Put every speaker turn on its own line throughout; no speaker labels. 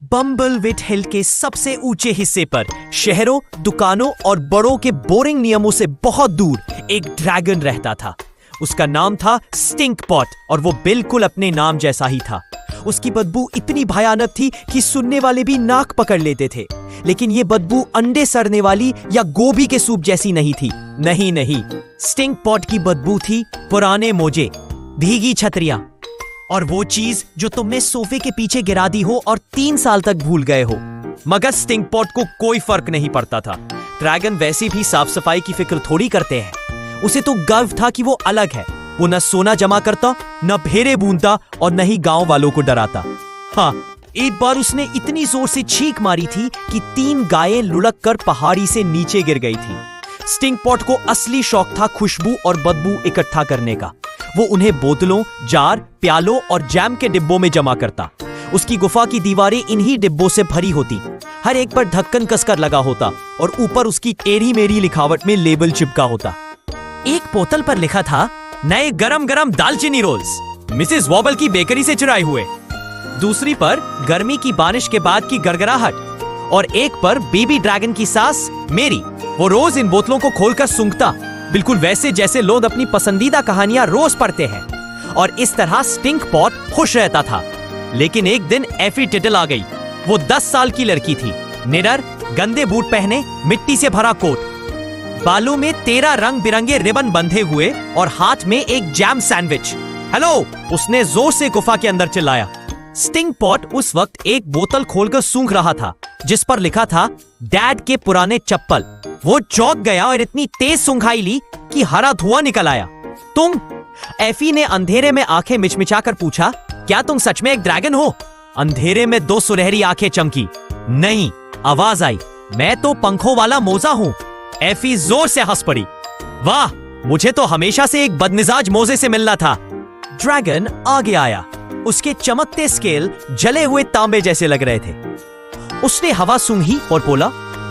बम्बलविट हिल के सबसे ऊंचे हिस्से पर शहरों, दुकानों और बड़ों के बोरिंग नियमों से बहुत दूर एक ड्रैगन रहता था। उसका नाम था स्टिंकपॉट और वो बिल्कुल अपने नाम जैसा ही था। उसकी बदबू इतनी भयानक थी कि सुनने वाले भी नाक पकड़ लेते थे। लेकिन ये बदबू अंडे सड़ने वाली या गोभी के सूप जैसी नहीं थी। नहीं, स्टिंकपॉट की बदबू थी पुराने मोजे, भीगी छतरियां और वो चीज जो तुमने सोफे के पीछे गिरा दी हो और 3 साल तक भूल गए हो। मगर स्टिंकपॉट को कोई फर्क नहीं पड़ता था। ड्रैगन वैसे भी साफ सफाई की फिक्र थोड़ी करते हैं। उसे तो गर्व था कि वो अलग है। वो न सोना जमा करता, न भेड़े बूनता और न ही गांव वालों को डराता। हाँ, एक बार उसने इतनी जोर से छींक मारी थी कि 3 गायें लुढ़क कर पहाड़ी से नीचे गिर गई थी। स्टिंकपॉट को असली शौक था खुशबू और बदबू इकट्ठा करने का। वो उन्हें बोतलों, जार, प्यालों और जैम के डिब्बों में जमा करता। उसकी गुफा की दीवारें इन्हीं डिब्बों से भरी होती। हर एक पर ढक्कन कसकर लगा होता और ऊपर उसकी टेढ़ी मेढ़ी लिखावट में लेबल चिपका होता। एक बोतल पर लिखा था, नए गरम गरम दालचीनी रोल्स, मिसेस वॉबल की बेकरी से चुराए हुए। दूसरी पर गर्मी की बारिश के बाद की गड़गड़ाहट और एक पर बेबी ड्रैगन की सास मेरी। वो रोज इन बोतलों को खोलकर सूंघता, बिल्कुल वैसे जैसे लोग अपनी पसंदीदा कहानियां रोज पढ़ते हैं। और इस तरह स्टिंकपॉट खुश रहता था। लेकिन एक दिन एफी टिटल आ गई। वो 10 साल की लड़की थी। निडर, गंदे बूट पहने, मिट्टी से भरा कोट, बालों में 13 रंग बिरंगे रिबन बंधे हुए और हाथ में एक जैम सैंडविच। हेलो, उसने जोर से गुफा के अंदर चिल्लाया। स्टिंकपॉट उस वक्त एक बोतल खोलकर सूंघ रहा था जिस पर लिखा था, डैड के पुराने चप्पल। वो चौंक गया और इतनी तेज सूंघाई ली कि हरा धुआं निकल आया। तुम? एफी ने अंधेरे में आंखें मिचमिचाकर पूछा, क्या तुम सच में एक ड्रैगन हो? अंधेरे में 2 सुनहरी आंखें चमकी। नहीं, आवाज आई, मैं तो पंखों वाला मोजा हूँ। एफी जोर से हंस पड़ी। वाह, मुझे तो हमेशा से एक बदमिजाज मोजे से मिलना था। ड्रैगन आगे आया। उसके चमकते स्केल जले हुए तांबे जैसे लग रहे थे। उसने हवा सूंघी और बोला,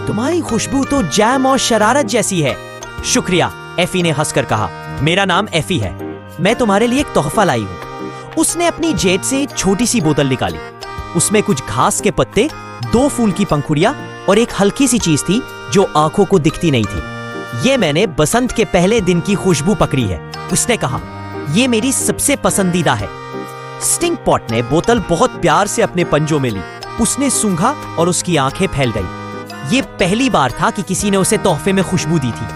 तुम्हारी खुशबू तो जैम और शरारत जैसी है। शुक्रिया, एफी ने हंसकर कहा। मेरा नाम एफी है। मैं तुम्हारे लिए एक तोहफा लाई हूँ। उसने अपनी जेब से एक छोटी सी बोतल निकाली। उसमें कुछ घास के पत्ते, 2 फूल की पंखुड़ियां और एक हल्की सी चीज थी जो आंखों को दिखती नहीं थी। ये मैंने बसंत के पहले दिन की खुशबू पकड़ी है। उसने कहा, ये मेरी सबसे पसंदीदा है। स्टिंकपॉट ने बोतल बहुत प्यार से अपने पंजों में ली। उसने सूंघा और उसकी आंखें फैल गई। ये पहली बार था कि किसी ने उसे तोहफे में खुशबू दी थी।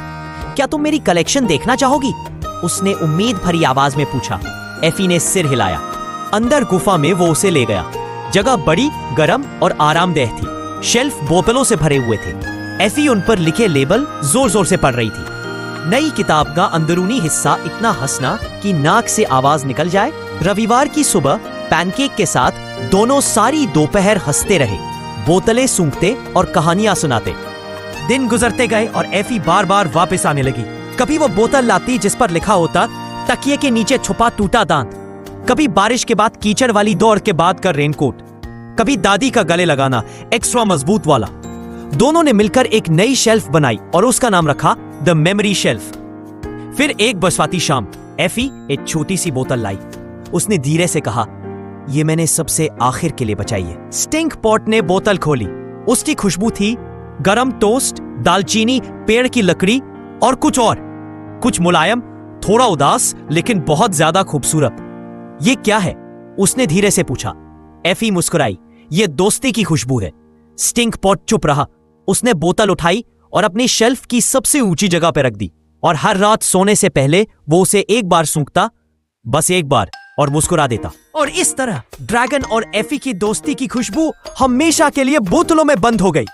क्या तुम मेरी कलेक्शन देखना चाहोगी? उसने उम्मीद भरी आवाज में पूछा। एफी ने सिर हिलाया। अंदर गुफा में वो उसे ले गया। जगह बड़ी, गर्म और आरामदेह थी। शेल्फ बोतलों से भरे हुए थे। एफी उन पर लिखे लेबल जोर जोर से पढ़ रही थी। नई किताब का अंदरूनी हिस्सा इतना हंसना कि नाक से आवाज निकल जाए। रविवार की सुबह पैनकेक के साथ दोनों सारी दोपहर हंसते रहे, बोतलें सूंघते और कहानियां सुनाते। दिन गुजरते गए और एफी बार बार वापस आने लगी। कभी वो बोतल लाती जिस पर लिखा होता, तकिए के नीचे छुपा टूटा दांत। कभी बारिश के बाद कीचड़ वाली दौड़ के बाद का रेनकोट। कभी दादी का गले लगाना, एक्स्ट्रा मजबूत वाला। दोनों ने मिलकर एक नई शेल्फ बनाई और उसका नाम रखा द मेमोरी शेल्फ। फिर एक बरसाती शाम एफी एक छोटी सी बोतल लाई। उसने धीरे से कहा, ये मैंने सबसे आखिर के लिए बचाई है। स्टिंकपॉट ने बोतल खोली। उसकी खुशबू थी गरम टोस्ट, दालचीनी, पेड़ की लकड़ी और कुछ मुलायम, थोड़ा उदास लेकिन बहुत ज्यादा खूबसूरत। ये क्या है? उसने धीरे से पूछा। एफी मुस्कुराई। ये दोस्ती की खुशबू है। स्टिंकपॉट चुप रहा। उसने बोतल उठाई और अपनी शेल्फ की सबसे ऊंची जगह पर रख दी और हर रात सोने से पहले वो उसे एक बार सूंघता, बस एक बार, और मुस्कुरा देता। और इस तरह ड्रैगन और एफी की दोस्ती की खुशबू हमेशा के लिए बोतलों में बंद हो गई।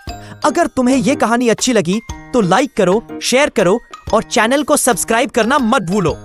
अगर तुम्हें यह कहानी अच्छी लगी तो लाइक करो, शेयर करो और चैनल को सब्सक्राइब करना मत भूलो।